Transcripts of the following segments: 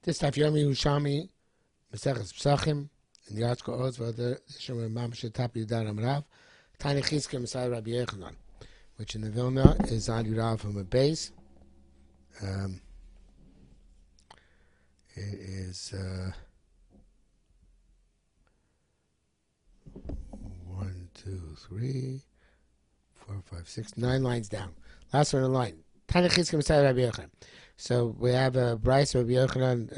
This stuff, Yerushalmi Pesachim, in the article also the Shemar Mamash Tap Yudan Amrav, Tiny Chizkim Messiah Rabbi Yechanan, which in the Vilna is on Yudav from a base. It is 1, 2, 3, 4, 5, 6, 9 lines down. Last one in the line. Tiny Chizkim Messiah Rabbi Yechanan. So we have a Bryce Rabbi Yechanan,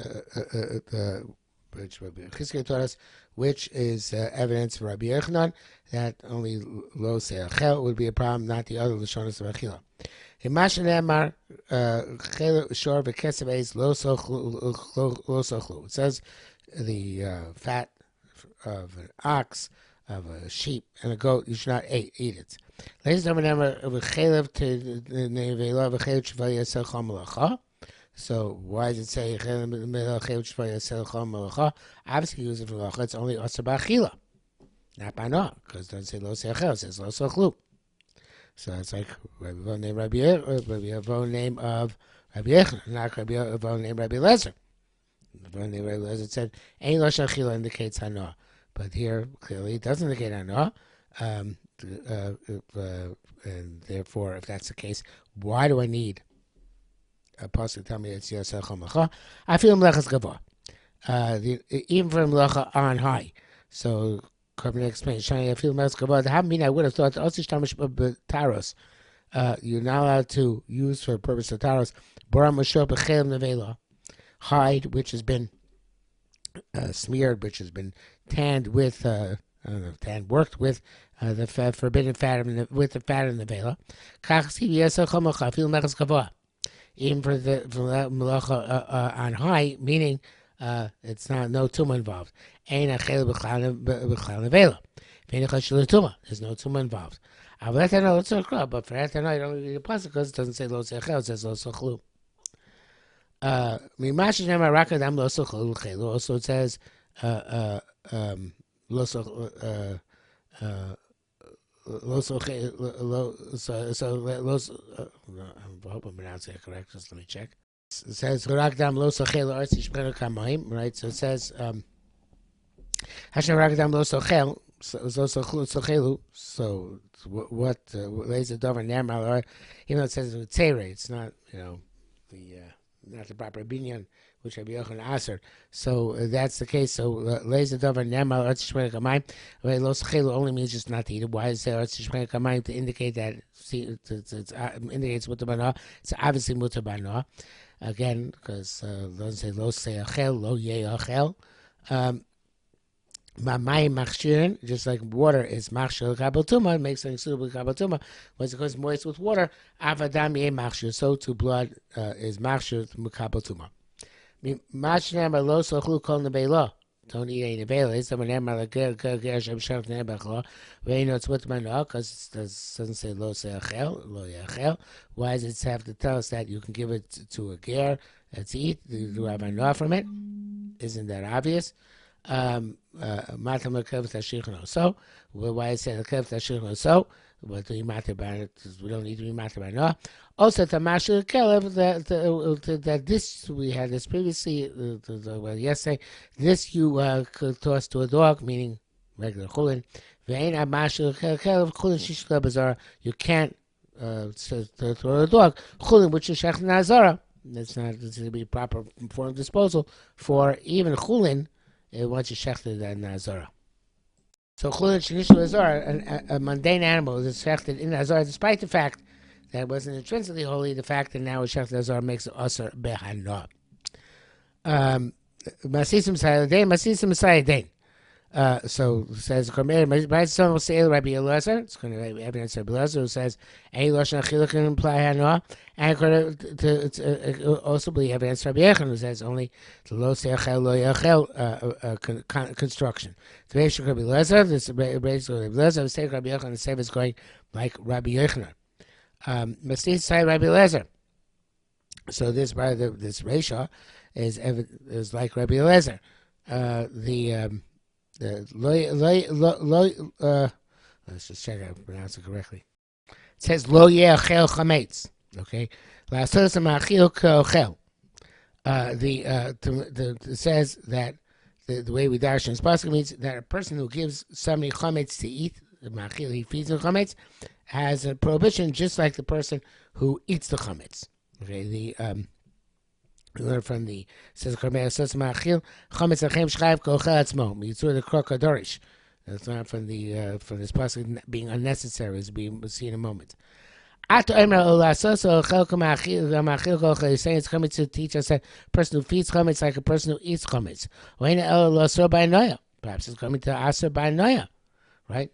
which Rabbi Chizkiah taught us, which is evidence for Rabbi Yechanan that only lo se'achel would be a problem, not the other Lashonos of Achila. Himasha ne'amar chel shor v'kesav eis lo sochlu. It says the fat of an ox, of a sheep, and a goat, you should not eat it. So why does it say obviously use it for lacha? It's only asar b'achila, not b'anoah, because it doesn't say lo se'achel, it says lo sochlu. So it's like Rabbi Avo name Rabbi Avo name of Rabbi Yechanan, not Rabbi Avo name Rabbi Lezer. Rabbi name Rabbi Lezer said ein lo shachila indicates hanoah, but here clearly it doesn't indicate hanoah. And therefore, if that's the case, why do I need a pasuk to tell me it's Yosef Chomacha? I feel mlechas gavah, even for mlecha on high. So Karban explains, Shani, I feel mlechas gavah. That mean I would have thought taros. You're not allowed to use for the purpose of taros bora mashor b'chel nevela, hide which has been smeared, which has been tanned with. Worked with the forbidden fat with the fat in the vela. Even for the melacha on high, meaning it's not no tumah involved. There's no tumah involved. But for that I don't read the pasuk because it doesn't say lo sechel, it says lo sochlu. Also it says I hope I'm pronouncing it correct. Just let me check. It says right. So it says so what lays the dover ne'amar, or even though it says tzere, it's not the not the proper binyan, which Rabbi Yochanan answered. So that's the case. So lays the dover ne'amar or tzishmei kamayim. Lo sechelu only means just not to eat it. Why is there tzishmei kamayim to indicate that? It indicates mutar b'anoah. It's obviously mutar b'anoah. Again, because it doesn't say lo se'achel, lo ye'achel. Mayim machshirin, just like water is machshir kabel tumah, makes something suitable kabel tumah. Once it goes moist with water, avadam yeh machshir. So too blood is machshir kabel tumah. Mashnam lo sochlu kol nebela. Don't eat any nebela. It's someone nemar lager shem shem nebachla. We know it's with manoah because it doesn't say lo se'achel, lo yachel. Why does it have to tell us that you can give it to a ger to eat? Do have manoah from it? Isn't that obvious? So why I say so? But we don't need to be matter by no. Also, the master kelev that this we had this previously. Yesterday, this you could toss to a dog, meaning regular chulin. You can't throw a dog chulin, which is shech nazara. That's not to be proper form of disposal for even chulin. Once you shechted that nazara. So chulin shenishul azara, a mundane animal is shechted in azara, despite the fact that it wasn't intrinsically holy. The fact that now it's shechted azara makes it asar behana. Masisim sayadein. So says Rabbi Elazar. It's going to be evidence of Rabbi Elazar who says a lashon achila can imply hanoah, and also be evidence of Rabbi Yechanan who says only the lo se'achel lo yachel construction. The Reish Rabbi Elazar, this basically Rabbi Elazar was saying Rabbi Yechanan, the same is going like Rabbi Yechanan. Mastis say Rabbi Elazar. So this Reisha is like Rabbi Elazar. Let's just check I pronounce it correctly. It says lo ye'achel chametz. Okay, It says that the way we darshan is possible means that a person who gives somebody chametz to eat, he feeds them chametz, has a prohibition just like the person who eats the chametz. Okay, we learn from says chametz achem shchayv kochel atzmo mitzur the krokadorish. That's not from this pasuk being unnecessary, as we'll see in a moment. He's saying it's chametz to teach us that a person who feeds chametz like a person who eats chametz. Perhaps it's coming to aser by noya, right?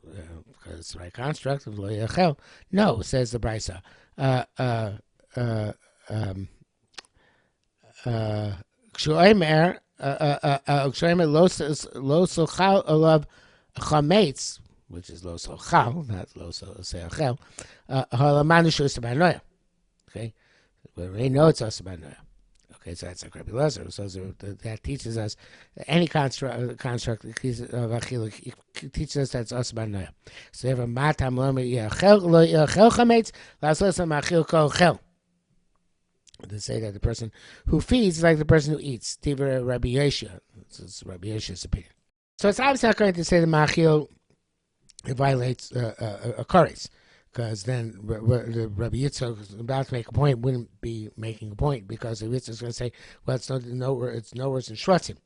Because it's the right construct of lo yachel. No, says the brisa. Kshoimer lo sochal alav chametz, which is lo sochal, not lo sochel. Halamanu shus by noya. Okay, we already know it's us by noya. Okay, so that's like Rabbi Lezer. So that teaches us that any construct of achiluk teaches us that's us by noya. So if a matam lo yachel chametz, lasos machil kol chel. To say that the person who feeds is like the person who eats. Tivra Rabbi Yeshua. It's Rabbi Yeshua's opinion. So it's obviously not going to say the machil it violates a kares, because then Rabbi Yitzchak is about to make a point, wouldn't be making a point, because Rabbi Yitzchak is going to say, well, it's no worse than shvatim.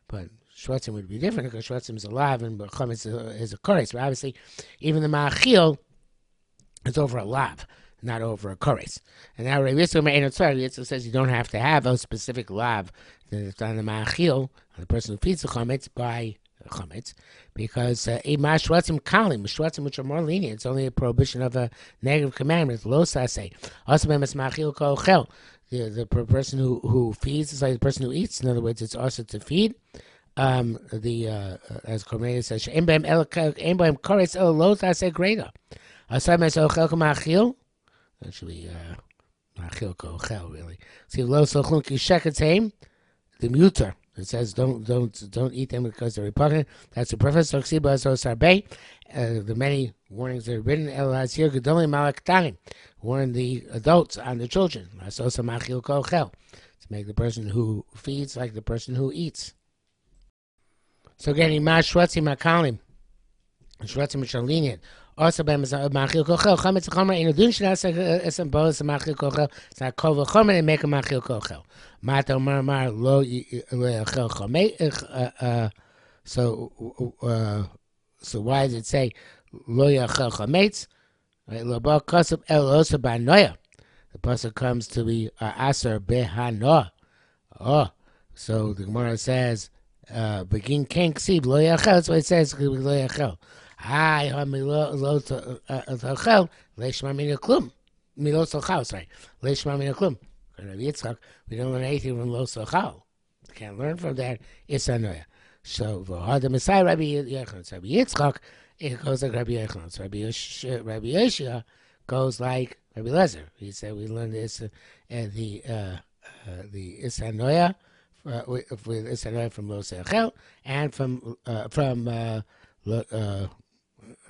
But shvatim would be different, because shvatim is alive and chametz is a kares. But obviously, even the machil is over a lav, not over a kares. And now Rabbi Yitzchak says you don't have to have a specific lav that's on the machil, on the person who feeds the chametz, by chametz, because shvatim kalim, shvatim which are more lenient, it's only a prohibition of a negative commandment. Lo saseh. Also, machil kol chel. The person who feeds is like the person who eats. In other words, it's also to feed. As Kormeir says, ein b'hem kares el lo saseh greater. Also, machil. Actually, machil kol chel really. See, lo sochlun ki sheketzeim, the mutar. It says don't eat them because they're repugnant. That's the preface. The many warnings that are written warn the adults and the children. To make the person who feeds like the person who eats. So again, shvatim makalim, shvatim which are lenient. Also, by machil kochel, chametz chomer in adun shnasek esem bolas machil kochel. It's not kol v'chomer and make a machil kochel. Mata mar lo yachel chametz. So why does it say lo yachel chametz? Right, lo ba kasub el osa ba noya. The pasuk comes to be aser behanoah. Oh, so the Gemara says begin ken ksiv lo yachel. That's what it says lo yachel. Hi, lo sochel leishma min klum. Milo sochal, sorry, leishma min klum. Rabbi Yitzchak, we don't learn anything from lo sochal. We can't learn from that. It's anoya. So v'hada Messiah Rabbi Yitzchak, it goes like Rabbi Yechon. So Rabbi Yeshua goes like Rabbi Lezer. He said we learned this the Isanoya with Isanoya from Lo Sechel and from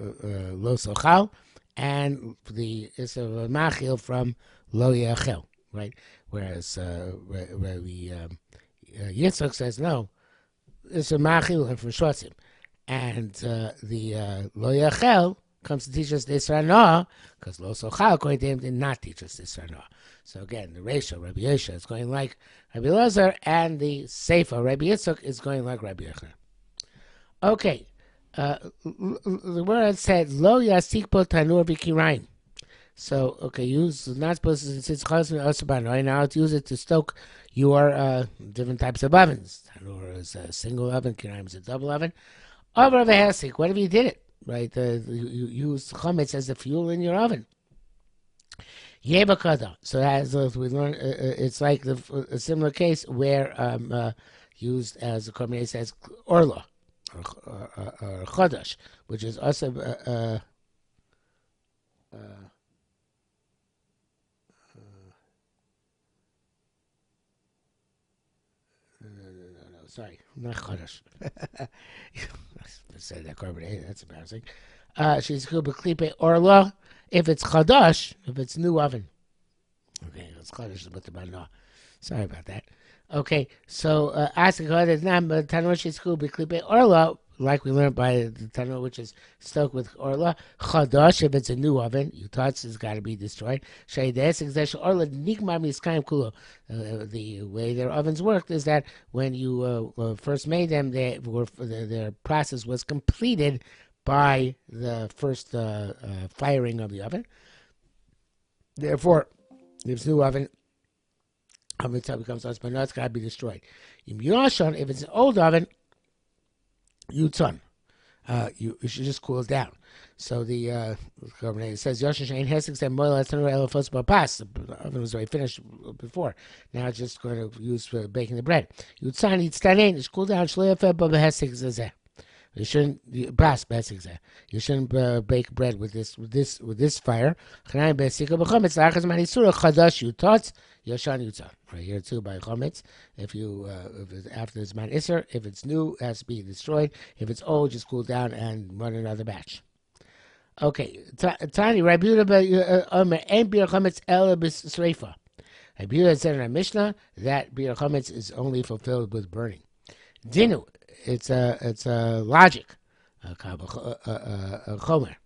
Lo Sochal, and the Isra Machil from Lo Yachel, right? Whereas Rabbi Yitzchak says no, Isra Machil and from Shvatim, and the Lo Yachel comes to teach us the Isra Noah, because Lo Sochal, according to him, did not teach us the Isra Noah. So again, the ratio, Rabbi Yeshua is going like Rabbi Lezer, and the Sefer, Rabbi Yitzchak, is going like Rabbi Yechon. Okay. The word said lo yasik po tanur b'kiraim. So okay, use not supposed to since right now to use it to stoke your different types of ovens. Tanur is a single oven, kiraim is a double oven. Over the hasik, whatever you did it, right? You use chametz as the fuel in your oven. Yebakada. So as we learn, it's like a similar case where used as the Kormeir says orla. Or chodesh, which is also no, sorry, not chodesh. I said that carbonate. That's embarrassing. She's cool b'klipe orla if it's chodesh, if it's new oven. Okay, it's chodesh with the banah. Sorry about that. Okay, so Asika is not Tanoshi school Biklipe Orla, like we learned by the Tano, which is stoked with Orla. Chadash, if it's a new oven, you touch it's got to be destroyed. Shaydes, exactly. Orla Nikmar Miskaim Kulo. The way their ovens worked is that when you first made them, their process was completed by the first firing of the oven. Therefore, this new oven, Hamitza becomes us, but no, it's got to be destroyed. If it's an old oven, you should just cool it down. So the governor says Yoshin Shein Hesek said Moil Elefos Papas. The oven was already finished before. Now it's just going to use for baking the bread. Yutzan eats Tanein. It's cool down. Shleifah Baba Hesek Zezeh. You shouldn't You shouldn't bake bread with this fire. Right here too by chometz. If it's after this man iser, if it's new, it has to be destroyed. If it's old, just cool down and run another batch. Okay, Tani Rabbi Yehuda and bir chometz el b'sreifa. Rabbi Yehuda said in our Mishnah that bir chometz is only fulfilled with burning. Dinu. It's a logic. Chomer.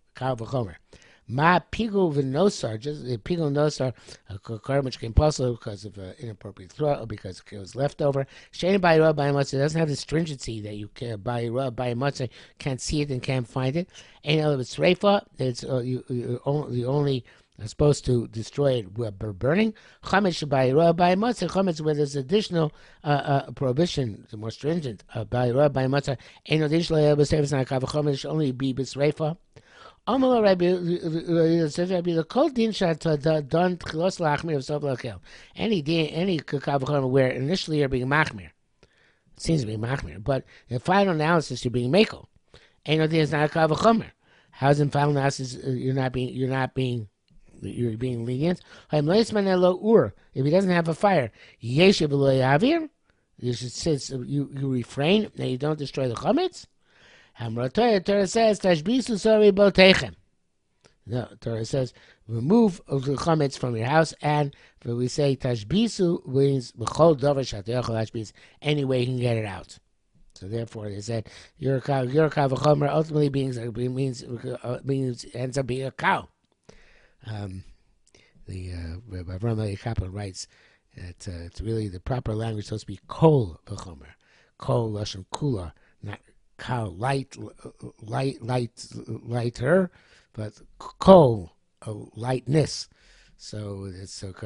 Ma pigul v'nosar, just the pigul nosar, a carbon which came possible because of inappropriate throw or because it was left over. Shein ba'ira ba'imotza doesn't have the stringency that you can ba'ira ba'imotza can't see it and can't find it. Ain't other it's reifa. It's you only supposed to destroy it with burning. Chametz ba'ira ba'imotza. Chametz where there's additional prohibition, the more stringent ba'ira ba'imotza. Ain't additional b'sevis na'akav chametz should only be b'sreifa. Amala Rabbi says Rabbi the kol din shat done tchilos lachmir of sof lakel. Any kakav where initially you're being machmir, it seems to be machmir, but in final analysis you're being makel. Ain't no din is not a kavachomer. How's in final analysis you're being lenient? If he doesn't have a fire, yeshiv avir. You should say you refrain and you don't destroy the chametz. Torah says, Tashbisu sori botechem. No, Torah says, remove the chametz from your house, and we say Tashbisu means b'chol davar shatayachol tashbis, any way you can get it out. So therefore, they said your kavachomer ultimately means ends up being a cow. The Rabbi Rama Kaplan writes that it's really the proper language supposed to be kol v'chomer, kol lashon kula, not cow, lighter, but kol, lightness. So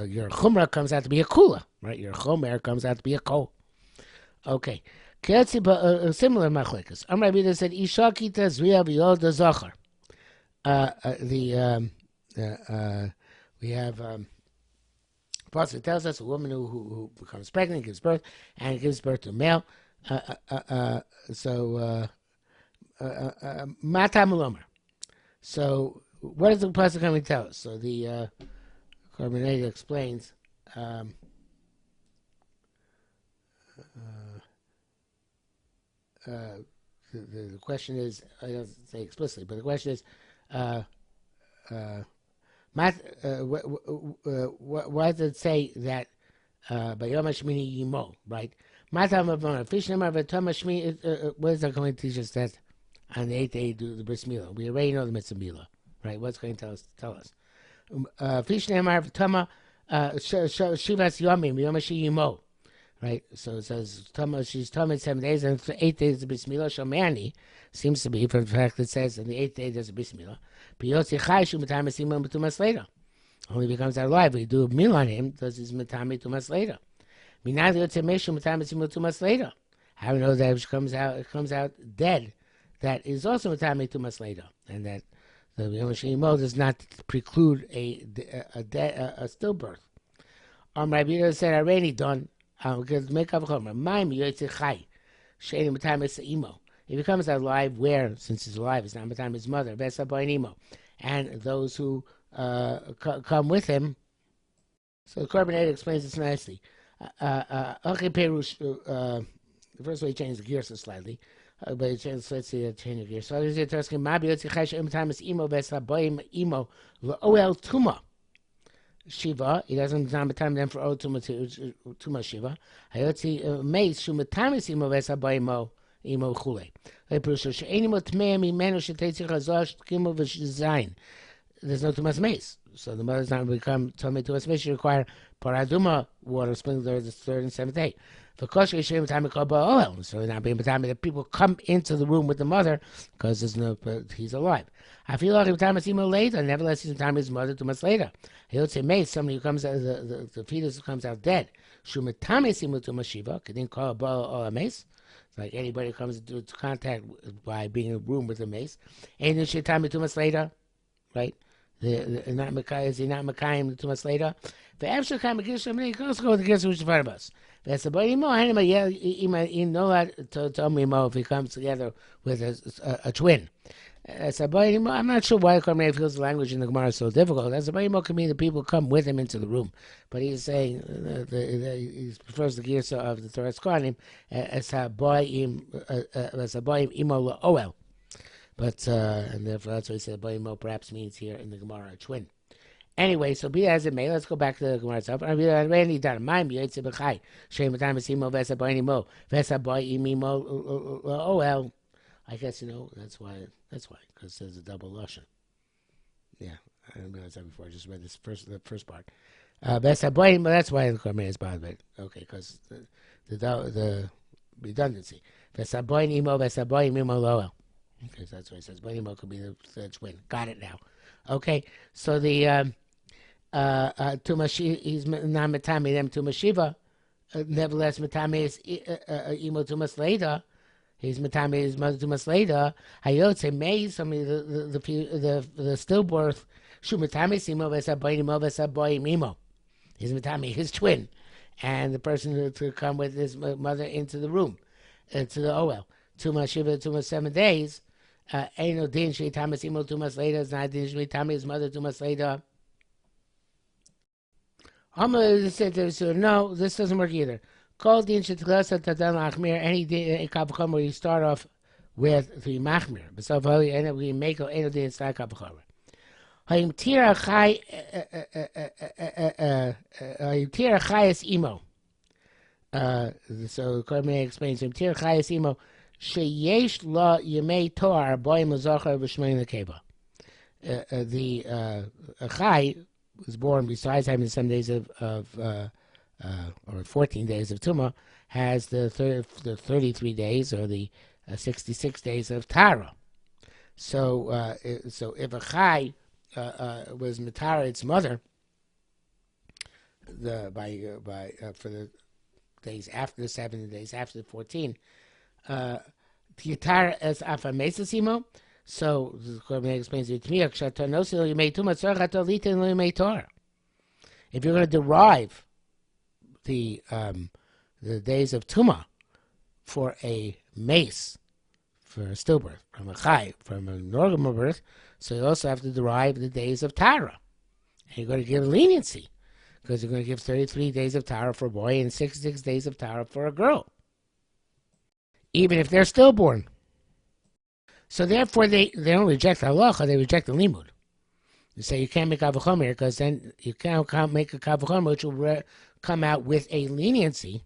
your chumrah comes out to be a kula, right? Your chomer comes out to be a kol. Okay. Similar machlekas. Amar Rabbi said, Isha kita zriya v'yolda zachar. We have Pasuk tells us a woman who becomes pregnant, gives birth to a male. Matam Ulomer. So, what does the Pasuk coming to tell us? So, the Carbonate explains. The question is, I don't say explicitly, but the question is, why does it say that by Yom HaShmini Yimo, right? What is that going to teach us that on the 8th day do the bris milah? We already know the mitzvah milah, right? What's going to tell us? Fish nemar tama shivas yomim yom yimo, right? So it says tama she's tama 7 days and for 8 days the bris milah shomani seems to be from the fact that it says in the 8th day there's a bris milah. Piyotzi chai shu matame simon b'tumas later. Only becomes alive. We do a milah on him. Does his matame tumas later? How do you know that it comes out dead? That is also matame 2 months later, and that the Yom Shemot does not preclude a stillbirth. Rabbi Yehuda said already done. Because make up a chomer. He becomes alive where, since he's alive, it's not matame his mother. And those who come with him. So the Carbonate explains this nicely. Okay, Perush. The first way he changed the gears so slightly, but he changed. Let's see, change the gears. So this is Toskin. Mabi Yotzi Chai Shem Tamas Imo Besa Boim Imo Loel Tuma. Shiva, he doesn't time them for Tuma Shiva. Hayotzi Mace, Shumatamis Imo Vesaba Imo Chule. Lepusha, Animo Tmea, Mimeno, Shetetzi Chazosh, Kimo Vishazain. There's no Tumas Mace. So the mother's not become Tomei Tumas Mace. You require Paraduma water sprinkled the third and seventh day. For Kosher Yishem time oil. So not being time that people come into the room with the mother because there's no he's alive. I feel like time is later, nevertheless he's in time his mother 2 months later. He'll say Mace, somebody who comes out the fetus comes out dead. Shumatame simu to Mashiva, could then call a ball or a mace. It's like anybody who comes into contact by being in a room with a mace. And then she time 2 months later, right? The not Makayim 2 months later. The Abshah Kam Gisham, let's go with the Gisham which is part of us. That's about Imo. He know to tell me more if he comes together with a twin. I'm not sure why Kormei feels the language in the Gemara is so difficult. As a can mean the people come with him into the room, but he's saying he prefers the Girsa of the Torah's Kohanim as a boy imo oel. But and therefore that's why he said boy imo perhaps means here in the Gemara a twin. Anyway, so be as it may, let's go back to the Gemara itself. I really done mine. Yotze b'chai shem time imo vesa boy imo vesa boy imo oel. I guess that's why because there's a double lashon. Yeah, I didn't realize that before. I just read the first part. That's why the Korban is bothered by it. Okay, because the redundancy. Vesaboy imo vesaboy imo loel. Okay, so that's why it says boy imo could be the twin. Got it now. Okay, so the tumashi he's not matami them tumashiva. Nevertheless, matami is imo tumas later. He's matami his mother 2 months later. Hayotze May, somebody the stillbirth. Shu matami simo vesaboy imo vesaboy mimo. He's matami his twin, and the person to come with his mother into the room, to the oel. 2 months shiva, 2 months 7 days. Ain't no din she tamas imo 2 months later. It's not din she matami his mother 2 months later. Said no, this doesn't work either. Called din shetlasa tadan lachmir. Any din kavucham where you start off with the machmir, but so far you end up we make any din start kavucham. Hayim tira chai chayes imo. So Kormei explains him tira chayes imo sheyesh la yemei tor boy mazachar v'shmein lekeva. The chai was born besides having some days of or 14 days of Tumah, has the 33 days or the 66 days of Tara. So if a Chai was Matara, its mother, for the days after the 7 days after the 14, Tara as Afamesasimo. So the Korban explains it to me. If you're going to derive the days of Tumah for a mace, for a stillbirth, from a chai, from a normal birth, so you also have to derive the days of Tara. And you're going to give leniency, because you're going to give 33 days of Tara for a boy and 66 days of Tara for a girl, even if they're stillborn. So therefore, they don't reject halacha, they reject the limud. You say you can't make avuchomer because then you can't make a kavuchomer which will come out with a leniency,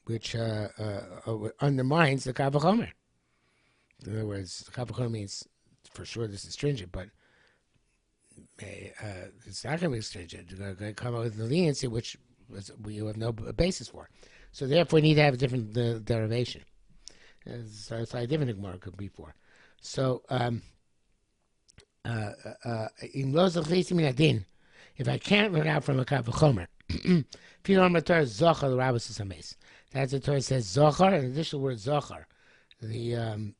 which undermines the kavuchomer. In other words, the kavuchomer means for sure this is stringent, but it's not going to be stringent. You're going to come out with a leniency which we have no basis for. So therefore, we need to have a different derivation. So it's like a different Gemara could be for. So if I can't run out from a kavuchomer, if you don't return zochar, the rabbis is a mace. That's the Torah says zochar, and the additional word zochar. In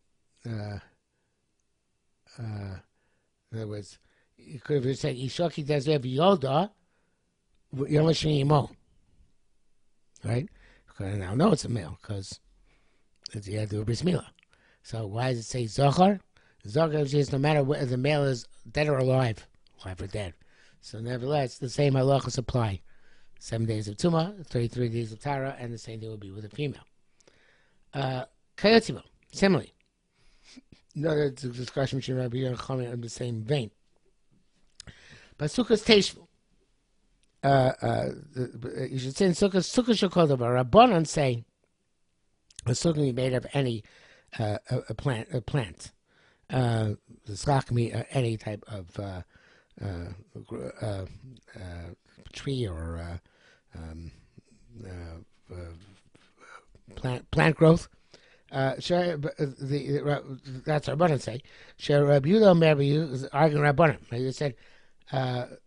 other words, you could have said ishoki dezev yoda yomashmi right? Now, no, it's a male because you have to do a bris milah. So why does it say zochar? Zochar is no matter whether the male is dead or alive or dead. So nevertheless, the same halachas apply. 7 days of Tumah, 33 days of Tara, and the same thing will be with a female. Kayotzibo, similarly. Another discussion between Rabbi and Chachamim in the same vein. But Sukkos Teshvu, You should say in sukkah. Sukkah should call the Rabbanon say a sukkah can be made of any a plant. The schach can be any type of tree or plant growth. That's Rabbanan say. Share Rabbi Yehuda Omer is arguing Rabbanan. He said, Share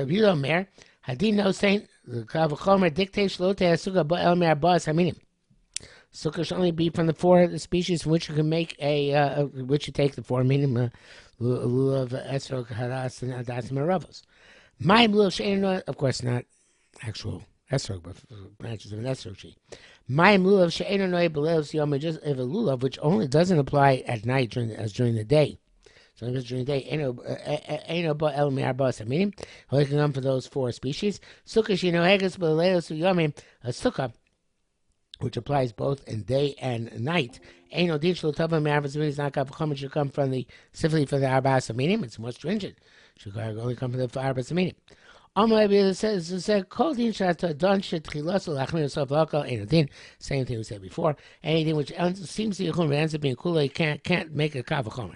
Rabbi Yehuda Omer Hadin no saint the Kavachomer dictates Shlote Sukkah Bo'el Mer Bas Haminim. Sukkah should only be from the four species from which you can make which you take the four minim lulav esrog haras and adas meravos. My lulav she'ein, of course not actual esrog, but branches of an esrog tree. My lulav she'ein noy belevs yom just if a lulav which only doesn't apply at night during the day. So during the day, eno ba el me'arbas haminim. Only can come for those four species. Sukkah shino heges b'leilos yomim, a sukkah which applies both in day and night. Ain't no din shlo tava me'arbas haminim. It's not kavachomer. Should come from simply for the arbas haminim. It's more stringent. Should only come from the arbas haminim. Said kol din shat don shetchilas lachmir yourself l'alkal ain't no din. Same thing we said before. Anything which seems to be ends up being kula, you can't make a kavachomer.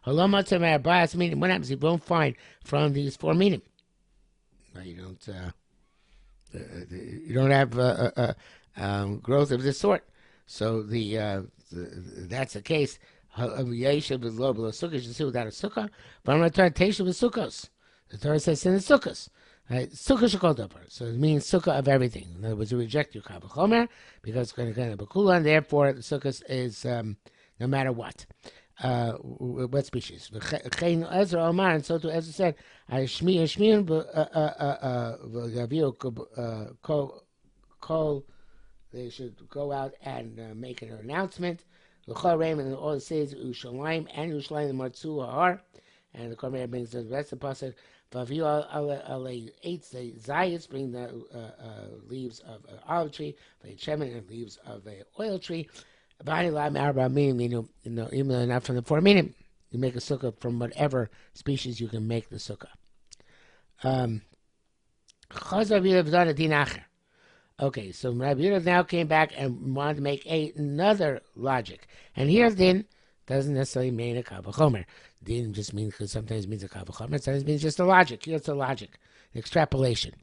What happens if you don't find from these four meaning? You don't have growth of this sort. So that's the case. Yeshiv is low below sukkah. You should see without a sukkah. But I'm going to try to taste with sukkahs. The Torah says in the sukkahs. Right? Sukkah should call upper. So it means sukkah of everything. In other words, you reject your kavachomer because it's going to get a bakula, and therefore the sukkahs is no matter what. What species? Ezra Omar, and so to Ezra said, they should go out and make an announcement. And all it says Yerushalmi and Yerushalmi the Martzu are, and the Korban brings the rest of the pasuk. Vaviu eight zayis bring the leaves of an olive tree, shemen and leaves of an oil tree. Even though not from the four minim, you make a sukkah from whatever species you can make the sukkah. Okay, so Rabbi Yehuda now came back and wanted to make another logic. And here din doesn't necessarily mean a kavachomer. Din just means, because sometimes it means a kavachomer, sometimes it means just a logic. Here's a logic, extrapolation.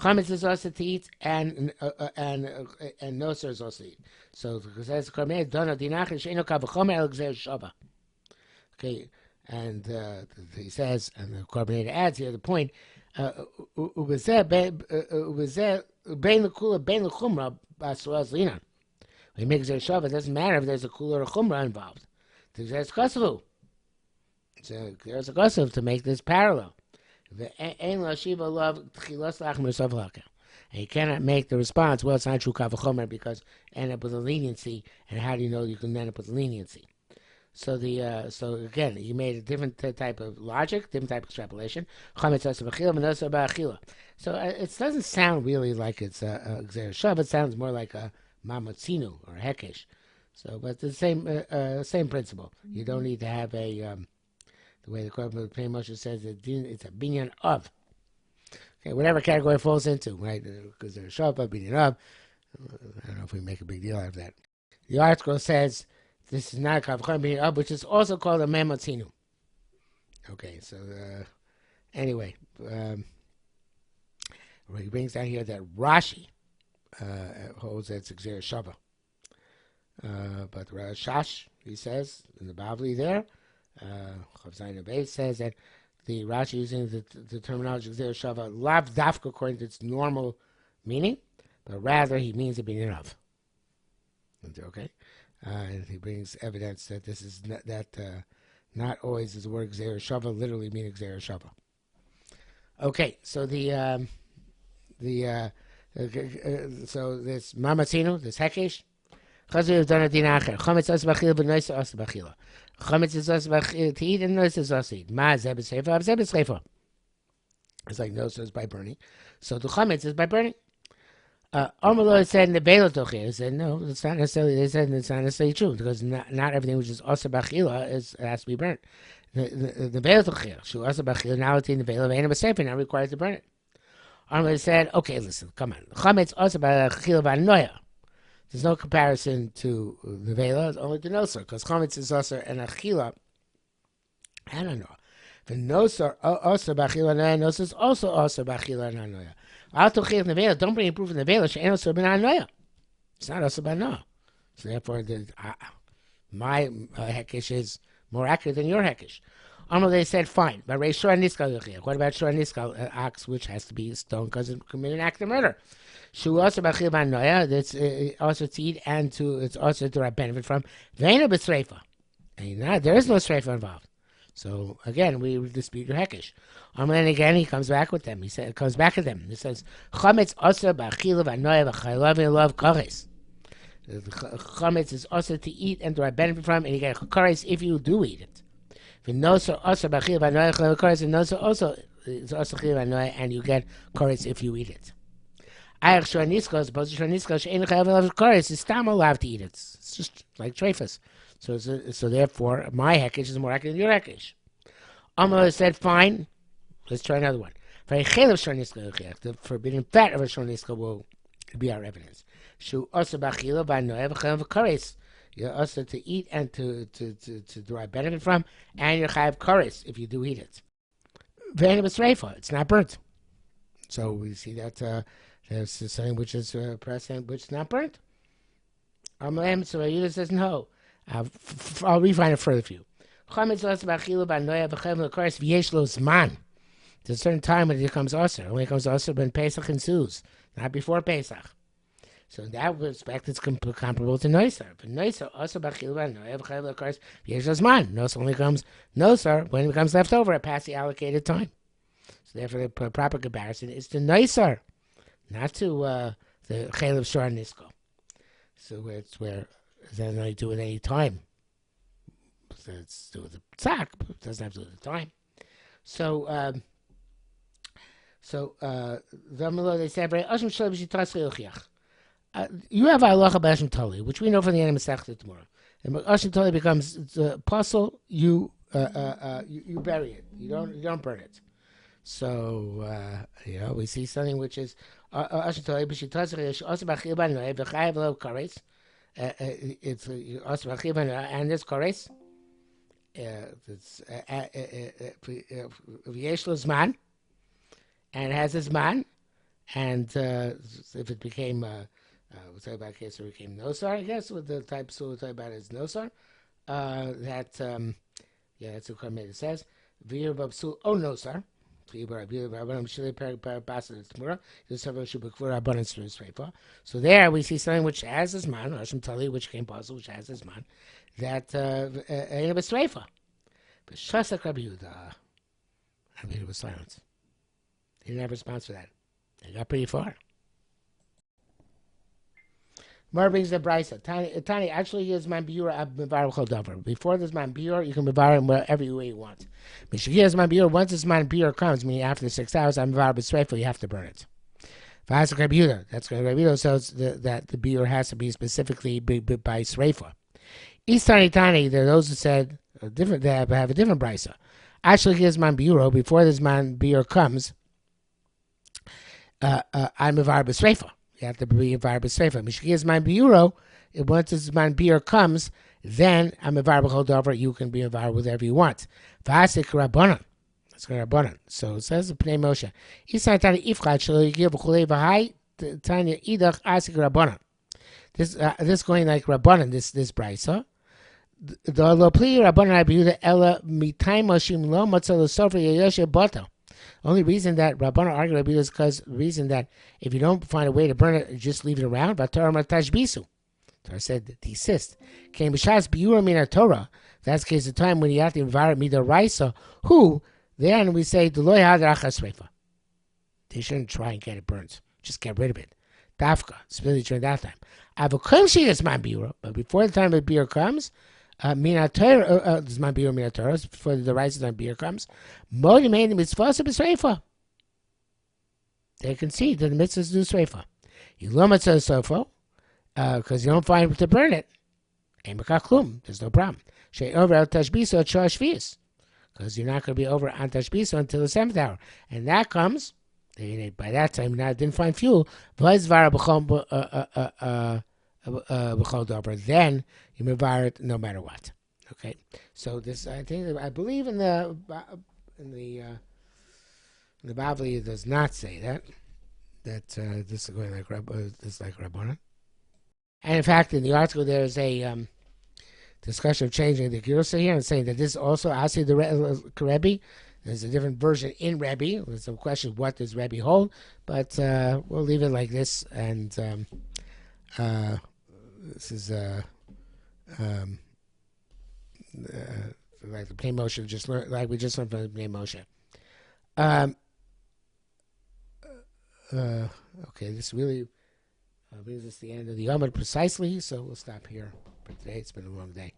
Chametz is also to eat, and noser is also to eat. So says Korban Dona Dinach Sheino Kavachomer El Gzer Shava. Okay, and he says, and the Korban adds here the point. Ubezeh bein lekula bein lechumra basuaz lina. When you make Gzer Shava, it doesn't matter if there's a kula or a chumra involved. There's kasavu. So there's a kasav to make this parallel. And you cannot make the response, well, it's not true kavachomer because end up with a leniency, and how do you know you can end up with a leniency? So so again, you made a different type of logic, different type of extrapolation. So it doesn't sound really like it's a gzer shav. It sounds more like a mamotzinu or hekesh. So, but the same principle. You don't need to have a the way the Korban Pnei Moshe says it's a binyan of. Okay, whatever category it falls into, right? Because there's a shav, binyan of. I don't know if we make a big deal out of that. The article says this is not a kavachomer binyan of, which is also called a mamotzinu. Okay, so anyway, he brings down here that Rashi holds that it's Gzer Shava. But Rashash, he says, in the Bavli there, Chav Zayin Beis says that the Rashi using the terminology Gzer Shava lav dafka according to its normal meaning, but rather he means a binyan of. Okay? And he brings evidence that this is not always is the word Gzer Shava literally meaning Gzer Shava. Okay, so so this Mamatzino, this Hekesh, Chazi have done a din acher. Chametz as bachila, but noisa as bachila. Chametz is as bachila to eat, and noisa is as to eat. Ma zeb is chayfa, zeb is chayfa. It's like noisa is by burning. So the chametz is by burning. Omar said in the Bela Tochir. He said, no, it's not necessarily, they said it's not necessarily true, because not everything which is Asa Bachila has to be burnt. The Bela Tochir, Shu Asa Bachila, now it's in the Bela of Ainam Sefer, now required to burn it. Omar said, okay, listen, come on. Chametz Asa Bachila Vanoya. There's no comparison to the Bela, only to Nosar, because Chametz is Asa and Achila, I don't know. The Nosar Asa Bachila Vanoya, Nosar is also Asa Bachila Vanoya. Don't bring a proof in the Vela. It's not also Banoah. So therefore, my Hekish is more accurate than your Hekish. They said, fine. But what about Shor Niskal, an ox which has to be stoned because it committed an act of murder? Shu also Bachil Banoah, that's also to eat and it's also to benefit from. Vena B'Sreifa. And there is no Sreifa involved. So again, we dispute your Hekish. And again, he comes back with them. He says, He says, Chametz also b'achila v'anoya v'chaylav v'lov kares. Chametz is also to eat and to benefit from, and you get kares if you do eat it. V'nosa also b'achila v'anoya v'chaylav kares, and nosa also is also chila v'anoya, and you get kares if you eat it. Ayach shor niskal, as opposed to shor niskal, she'en chaylav v'lov kares, is stam allowed to eat it. It's just like treifas. So therefore, my Hekish is more accurate than your Hekish. Amar said, fine. Let's try another one. The forbidden fat of a shor niskal will be our evidence. Shu also b'achila v'anoya v'chaylav v'kares. You're also to eat and to derive benefit from, and you're chayav kares if you do eat it. V'ena b'sreifa, it's not burnt. So we see that there's something which is present which is not burnt. So Yehuda says no. I'll refine it further for you. There's a certain time when it becomes Aser. When it becomes Aser when Pesach ensues, not before Pesach. So in that respect, it's comparable to Noisar. But Noisar, Aser Bachil V'Noya V'Chayav L'Kares V'Yesh Zman. Noisar only comes Nosar when it becomes left over past the allocated time. So therefore, the proper comparison is to Noisar, not to the Chaylev Shor Nisko. So it's where it doesn't have to do with any time. It's to do with the tzak, but it doesn't have to do with the time. So they say, you have halacha b'Hashem Tali, which we know from the end of Masechta tomorrow. And Hashim Tali becomes the puzzle. You bury it. You don't burn it. So we see something which is Hashim Tali b'Shitaz also b'Chil B'Noy v'Chayav Lo Kares. It's also b'Chil and this Kares. It's V'Yesh Lo Zman, and it has a Zman, and if it became we'll talk about case where it became Nosar, I guess, with the type we'll talk about is Nosar. That's what Karmel says. V'Yer Babsul O Nosar. So there we see something which has this man, Hashim Tali, which came puzzle, which has this man, that ain't a B'Sreifa. But Shasak Rabbi Yehuda was silent. He didn't have a response for that. They got pretty far. Mar brings the Brisa. Tani, actually, he is man biur ab mevar chodavar. Before this man biur, you can mevar him wherever way you want. Mishagi is man biur. Once this man biur comes, meaning after 6 hours, I'm mevar b'sreifel, you have to burn it. V'asik Rabbi Yehuda. That's going to Rabbi Yehuda says that the biur has to be specifically by sreifa. Istani Tani, there are those who said different. They have a different Brisa. Actually, he is man biur. Before this man biur comes, I'm mevar b'sreifa. You have to be a var b'sreifa. Mishki is my biuro. Once this man beer comes, then I'm a var b'chodover. You can be a var whatever you want. V'asik rabbanon. That's rabbanon. So it says the Pnei Moshe. Isai tani ifchat shelo yigiv b'chulei v'hai tanya idach asik rabbanon. This going like rabbanon. This brisa. The lo pli rabbanon Rabbi Yehuda ela mitay moshim lo matzah l'sofer yeyoshe boto. Only reason that Rabbanan argued Rabbi Yehuda is because the reason that if you don't find a way to burn it, just leave it around. But Torah matashbisu. Torah said desist. Came b'shas biura min Torah. That's the case of time when you have to environment mida raisa. Who then we say the loy hadrachas reifa. They shouldn't try and get it burnt. Just get rid of it. Dafka, especially during that time. Avokim shias man biura. But before the time of beer comes. Minator, this might be your Minator, before the rise of beer comes. Modi made the mitzvah of Sreifa. They concede that the mitzvahs do Sreifa. You limit to the sofo because you don't find to burn it. There's no problem. Over al tashbisa shvius because you're not going to be over on tashbisa until the 7th hour, and that comes by that time. Now didn't find fuel. Then you mevar it no matter what. Okay, so this I believe in the Bavli. It does not say that this is going like Rabbanan. And in fact, in the article there is a discussion of changing the Girusa here and saying that this is also Asi the Rebbe. There's a different version in Rebbe. There's some question what does Rebbe hold, but we'll leave it like this. And this is like the Pnei Moshe just learned, like we just learned from the Pnei Moshe. Okay, this really brings us to the end of the Yom precisely. So we'll stop here for today. It's been a long day.